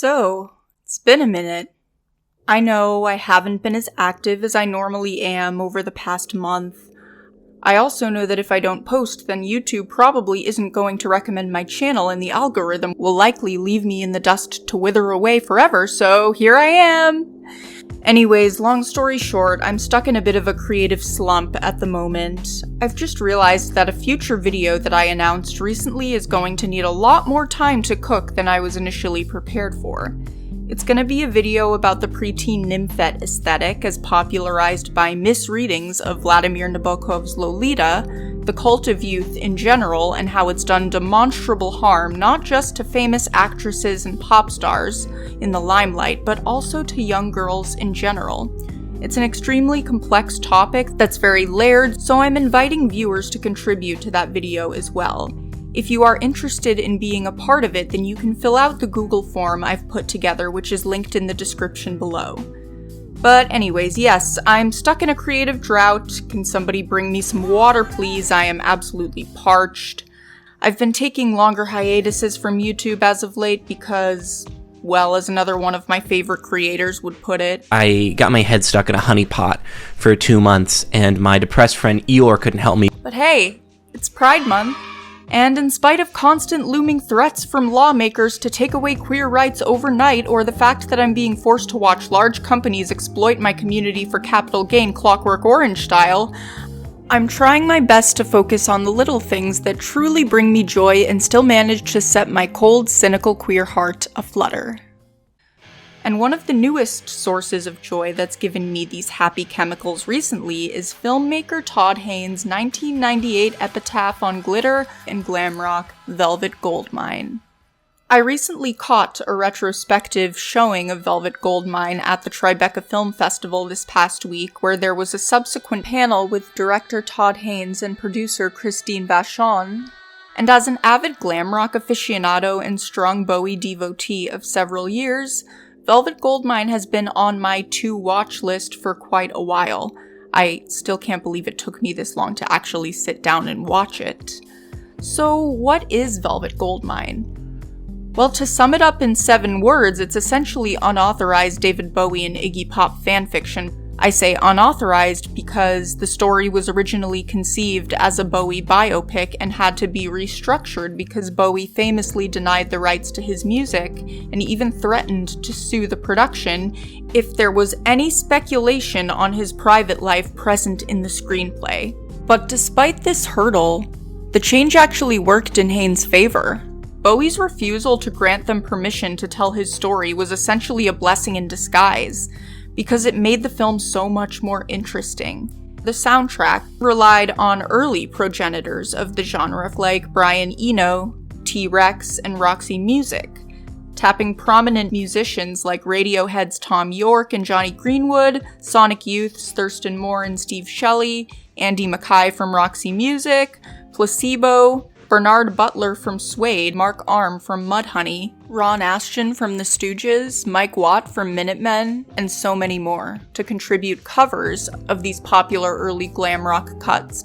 So, it's been a minute. I know I haven't been as active as I normally am over the past month. I also know that if I don't post, then YouTube probably isn't going to recommend my channel and the algorithm will likely leave me in the dust to wither away forever, so here I am! Anyways, long story short, I'm stuck in a bit of a creative slump at the moment. I've just realized that a future video that I announced recently is going to need a lot more time to cook than I was initially prepared for. It's gonna be a video about the preteen nymphette aesthetic as popularized by misreadings of Vladimir Nabokov's Lolita, the cult of youth in general, and how it's done demonstrable harm not just to famous actresses and pop stars in the limelight, but also to young girls in general. It's an extremely complex topic that's very layered, so I'm inviting viewers to contribute to that video as well. If you are interested in being a part of it, then you can fill out the Google form I've put together, which is linked in the description below. But anyways, yes, I'm stuck in a creative drought. Can somebody bring me some water, please? I am absolutely parched. I've been taking longer hiatuses from YouTube as of late because, well, as another one of my favorite creators would put it, I got my head stuck in a honey pot for 2 months, and my depressed friend Eeyore couldn't help me. But hey, it's Pride Month. And in spite of constant looming threats from lawmakers to take away queer rights overnight, or the fact that I'm being forced to watch large companies exploit my community for capital gain Clockwork Orange style, I'm trying my best to focus on the little things that truly bring me joy and still manage to set my cold, cynical queer heart aflutter. And one of the newest sources of joy that's given me these happy chemicals recently is filmmaker Todd Haynes' 1998 epitaph on glitter and glam rock, Velvet Goldmine. I recently caught a retrospective showing of Velvet Goldmine at the Tribeca Film Festival this past week, where there was a subsequent panel with director Todd Haynes and producer Christine Vachon. And as an avid glam rock aficionado and strong Bowie devotee of several years, Velvet Goldmine has been on my to-watch list for quite a while. I still can't believe it took me this long to actually sit down and watch it. So what is Velvet Goldmine? Well, to sum it up in 7 words, it's essentially unauthorized David Bowie and Iggy Pop fanfiction. I say unauthorized because the story was originally conceived as a Bowie biopic and had to be restructured because Bowie famously denied the rights to his music and even threatened to sue the production if there was any speculation on his private life present in the screenplay. But despite this hurdle, the change actually worked in Haynes' favor. Bowie's refusal to grant them permission to tell his story was essentially a blessing in disguise, because it made the film so much more interesting. The soundtrack relied on early progenitors of the genre like Brian Eno, T-Rex, and Roxy Music, tapping prominent musicians like Radiohead's Thom Yorke and Johnny Greenwood, Sonic Youth's Thurston Moore and Steve Shelley, Andy Mackay from Roxy Music, Placebo, Bernard Butler from Suede, Mark Arm from Mudhoney, Ron Asheton from The Stooges, Mike Watt from Minutemen, and so many more, to contribute covers of these popular early glam rock cuts.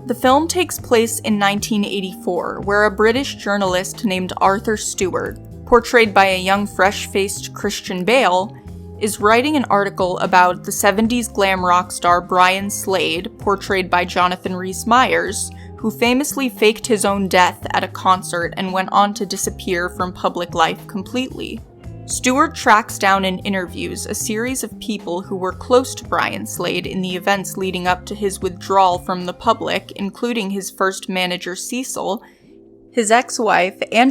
The film takes place in 1984, where a British journalist named Arthur Stewart, portrayed by a young fresh-faced Christian Bale, is writing an article about the 70s glam rock star Brian Slade, portrayed by Jonathan Rhys Meyers, who famously faked his own death at a concert and went on to disappear from public life completely. Stewart tracks down and interviews a series of people who were close to Brian Slade in the events leading up to his withdrawal from the public, including his first manager Cecil, his ex-wife Mandy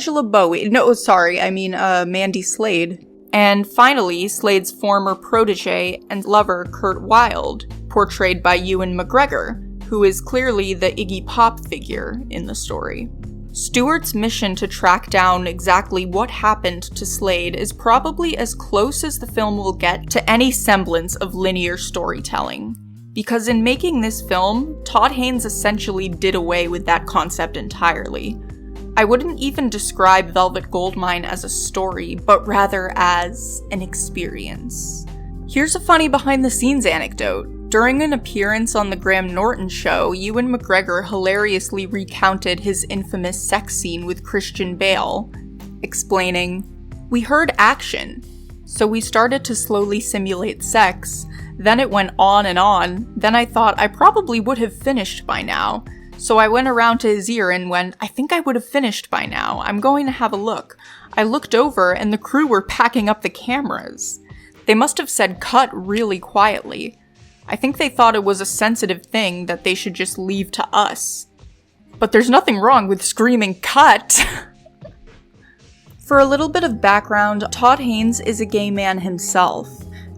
Slade, and finally Slade's former protege and lover Kurt Wilde, portrayed by Ewan McGregor, who is clearly the Iggy Pop figure in the story. Stewart's mission to track down exactly what happened to Slade is probably as close as the film will get to any semblance of linear storytelling. Because in making this film, Todd Haynes essentially did away with that concept entirely. I wouldn't even describe Velvet Goldmine as a story, but rather as an experience. Here's a funny behind-the-scenes anecdote. During an appearance on The Graham Norton Show, Ewan McGregor hilariously recounted his infamous sex scene with Christian Bale, explaining, We heard action, so we started to slowly simulate sex. Then it went on and on. Then I thought I probably would have finished by now. So I went around to his ear and went, I think I would have finished by now. I'm going to have a look. I looked over and the crew were packing up the cameras. They must have said cut really quietly. I think they thought it was a sensitive thing that they should just leave to us. But there's nothing wrong with screaming cut. For a little bit of background, Todd Haynes is a gay man himself,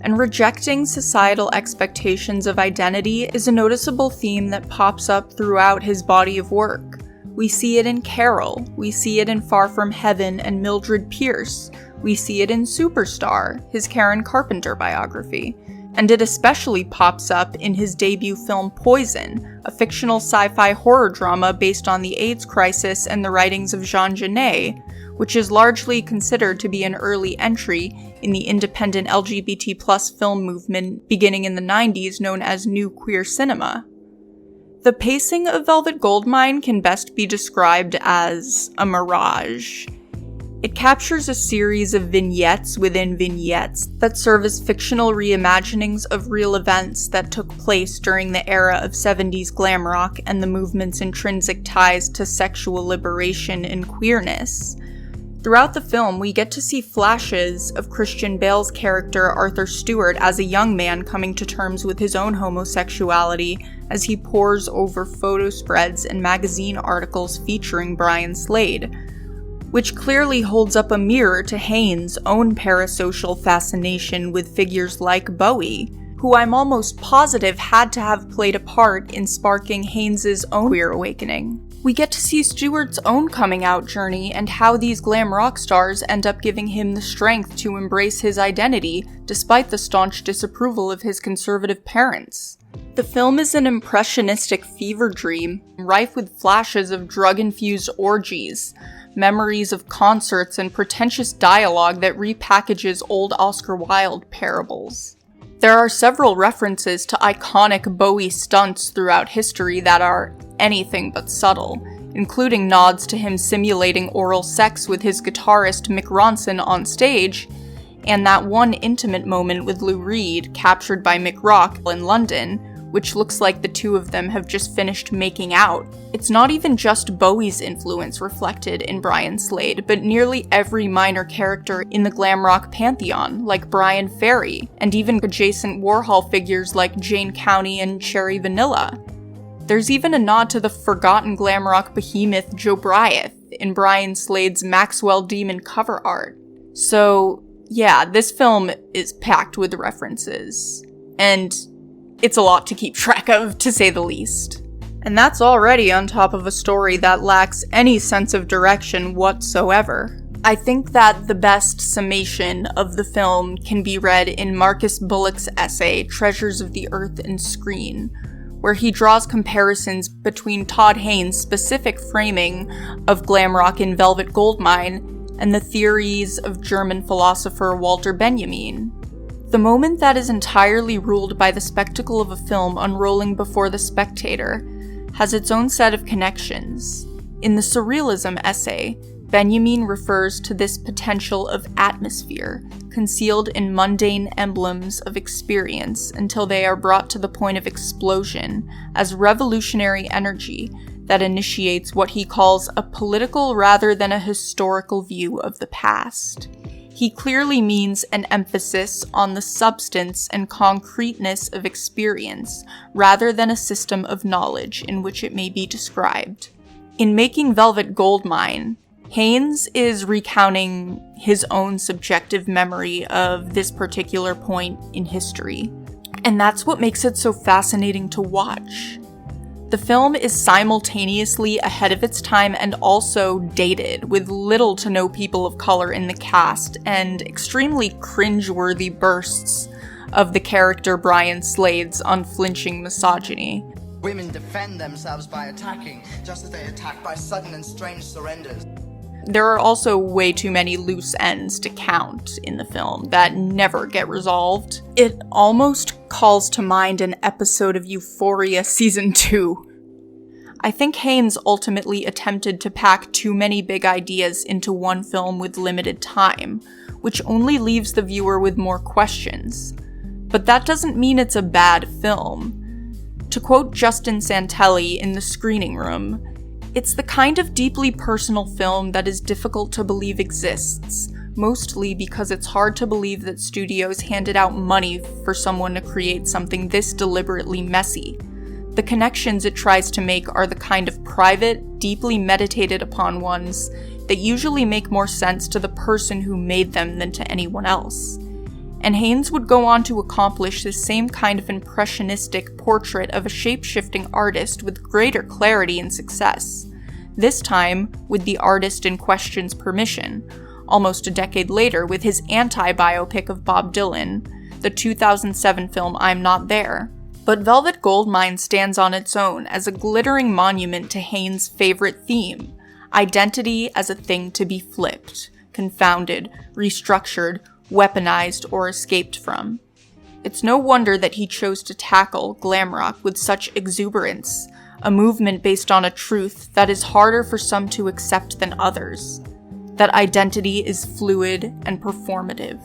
and rejecting societal expectations of identity is a noticeable theme that pops up throughout his body of work. We see it in Grrrl, we see it in Far From Heaven and Mildred Pierce, we see it in Superstar, his Karen Carpenter biography, and it especially pops up in his debut film Poison, a fictional sci-fi horror drama based on the AIDS crisis and the writings of Jean Genet, which is largely considered to be an early entry in the independent LGBT+ film movement beginning in the 90s known as New Queer Cinema. The pacing of Velvet Goldmine can best be described as a mirage. It captures a series of vignettes within vignettes that serve as fictional reimaginings of real events that took place during the era of 70s glam rock and the movement's intrinsic ties to sexual liberation and queerness. Throughout the film, we get to see flashes of Christian Bale's character Arthur Stewart as a young man coming to terms with his own homosexuality as he pores over photo spreads and magazine articles featuring Brian Slade, which clearly holds up a mirror to Haynes' own parasocial fascination with figures like Bowie, who I'm almost positive had to have played a part in sparking Haynes' own queer awakening. We get to see Stewart's own coming out journey and how these glam rock stars end up giving him the strength to embrace his identity despite the staunch disapproval of his conservative parents. The film is an impressionistic fever dream, rife with flashes of drug-infused orgies, memories of concerts, and pretentious dialogue that repackages old Oscar Wilde parables. There are several references to iconic Bowie stunts throughout history that are anything but subtle, including nods to him simulating oral sex with his guitarist Mick Ronson on stage, and that one intimate moment with Lou Reed captured by Mick Rock in London, which looks like the two of them have just finished making out. It's not even just Bowie's influence reflected in Brian Slade, but nearly every minor character in the glam rock pantheon, like Brian Ferry, and even adjacent Warhol figures like Jane County and Cherry Vanilla. There's even a nod to the forgotten glam rock behemoth Joe Bryant in Brian Slade's Maxwell Demon cover art. So, yeah, this film is packed with references, and it's a lot to keep track of, to say the least. And that's already on top of a story that lacks any sense of direction whatsoever. I think that the best summation of the film can be read in Marcus Bullock's essay, Treasures of the Earth and Screen, where he draws comparisons between Todd Haynes' specific framing of glam rock in Velvet Goldmine and the theories of German philosopher Walter Benjamin. The moment that is entirely ruled by the spectacle of a film unrolling before the spectator has its own set of connections. In the Surrealism essay, Benjamin refers to this potential of atmosphere, concealed in mundane emblems of experience until they are brought to the point of explosion, as revolutionary energy that initiates what he calls a political rather than a historical view of the past. He clearly means an emphasis on the substance and concreteness of experience, rather than a system of knowledge in which it may be described. In making Velvet Goldmine, Haynes is recounting his own subjective memory of this particular point in history, and that's what makes it so fascinating to watch. The film is simultaneously ahead of its time and also dated, with little to no people of color in the cast, and extremely cringe-worthy bursts of the character Brian Slade's unflinching misogyny. Women defend themselves by attacking, just as they attack by sudden and strange surrenders. There are also way too many loose ends to count in the film that never get resolved. It almost calls to mind an episode of Euphoria Season 2. I think Haynes ultimately attempted to pack too many big ideas into one film with limited time, which only leaves the viewer with more questions. But that doesn't mean it's a bad film. To quote Justin Santelli in the screening room, "It's the kind of deeply personal film that is difficult to believe exists, mostly because it's hard to believe that studios handed out money for someone to create something this deliberately messy. The connections it tries to make are the kind of private, deeply meditated upon ones that usually make more sense to the person who made them than to anyone else." And Haynes would go on to accomplish this same kind of impressionistic portrait of a shape-shifting artist with greater clarity and success, this time with the artist in question's permission, almost a decade later with his anti-biopic of Bob Dylan, the 2007 film I'm Not There. But Velvet Goldmine stands on its own as a glittering monument to Haynes' favorite theme, identity as a thing to be flipped, confounded, restructured, weaponized, or escaped from. It's no wonder that he chose to tackle glam rock with such exuberance, a movement based on a truth that is harder for some to accept than others, that identity is fluid and performative.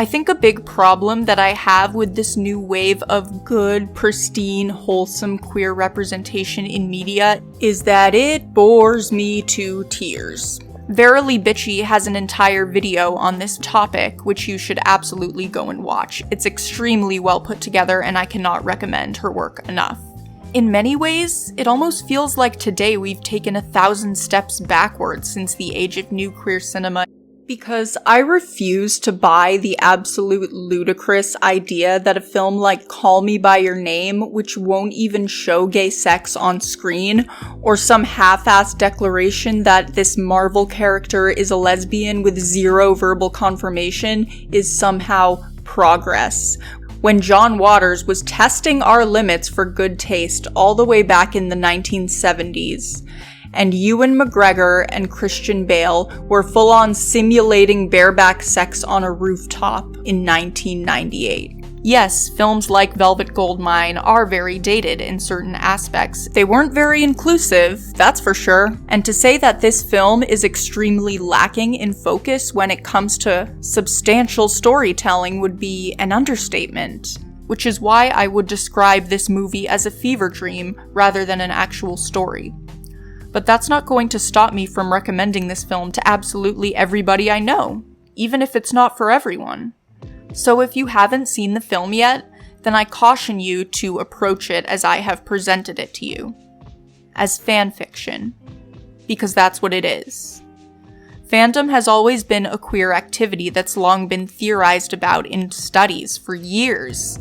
I think a big problem that I have with this new wave of good, pristine, wholesome queer representation in media is that it bores me to tears. Verily Bitchy has an entire video on this topic, which you should absolutely go and watch. It's extremely well put together, and I cannot recommend her work enough. In many ways, it almost feels like today we've taken 1,000 steps backwards since the age of new queer cinema, because I refuse to buy the absolute ludicrous idea that a film like Call Me By Your Name, which won't even show gay sex on screen, or some half-assed declaration that this Marvel character is a lesbian with zero verbal confirmation, is somehow progress. When John Waters was testing our limits for good taste all the way back in the 1970s, and Ewan McGregor and Christian Bale were full-on simulating bareback sex on a rooftop in 1998. Yes, films like Velvet Goldmine are very dated in certain aspects. They weren't very inclusive, that's for sure. And to say that this film is extremely lacking in focus when it comes to substantial storytelling would be an understatement. Which is why I would describe this movie as a fever dream rather than an actual story. But that's not going to stop me from recommending this film to absolutely everybody I know, even if it's not for everyone. So if you haven't seen the film yet, then I caution you to approach it as I have presented it to you. As fanfiction. Because that's what it is. Fandom has always been a queer activity that's long been theorized about in studies for years.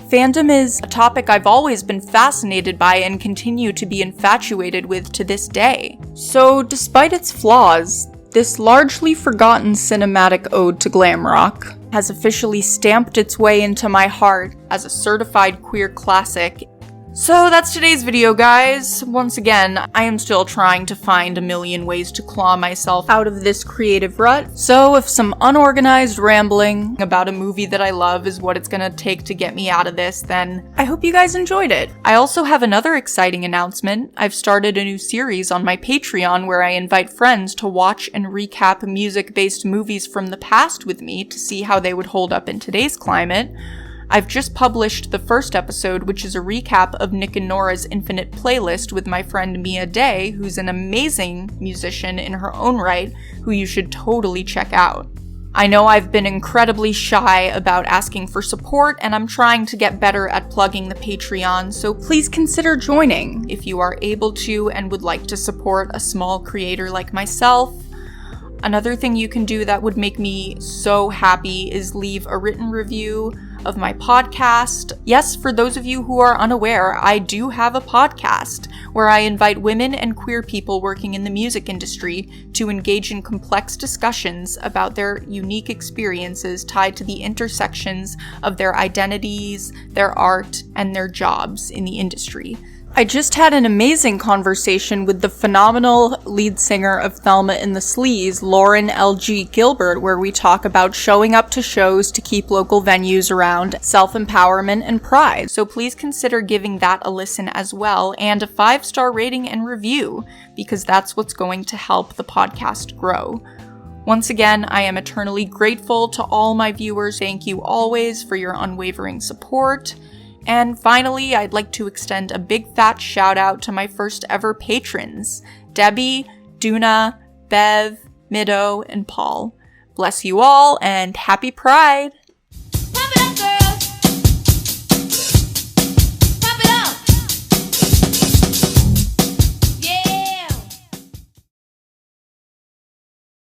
Fandom is a topic I've always been fascinated by and continue to be infatuated with to this day. So, despite its flaws, this largely forgotten cinematic ode to glam rock has officially stamped its way into my heart as a certified queer classic. So that's today's video, guys. Once again, I am still trying to find a million ways to claw myself out of this creative rut. So if some unorganized rambling about a movie that I love is what it's gonna take to get me out of this, then I hope you guys enjoyed it. I also have another exciting announcement. I've started a new series on my Patreon where I invite friends to watch and recap music-based movies from the past with me to see how they would hold up in today's climate. I've just published the first episode, which is a recap of Nick and Nora's Infinite Playlist with my friend Mia Day, who's an amazing musician in her own right, who you should totally check out. I know I've been incredibly shy about asking for support, and I'm trying to get better at plugging the Patreon, so please consider joining if you are able to and would like to support a small creator like myself. Another thing you can do that would make me so happy is leave a written review of my podcast. Yes, for those of you who are unaware, I do have a podcast where I invite women and queer people working in the music industry to engage in complex discussions about their unique experiences tied to the intersections of their identities, their art, and their jobs in the industry. I just had an amazing conversation with the phenomenal lead singer of Thelma and the Sleaze, Lauren L.G. Gilbert, where we talk about showing up to shows to keep local venues around, self-empowerment, and pride. So please consider giving that a listen as well, and a 5-star rating and review, because that's what's going to help the podcast grow. Once again, I am eternally grateful to all my viewers. Thank you always for your unwavering support. And finally, I'd like to extend a big fat shout out to my first ever patrons, Debbie, Duna, Bev, Mido, and Paul. Bless you all, and happy Pride!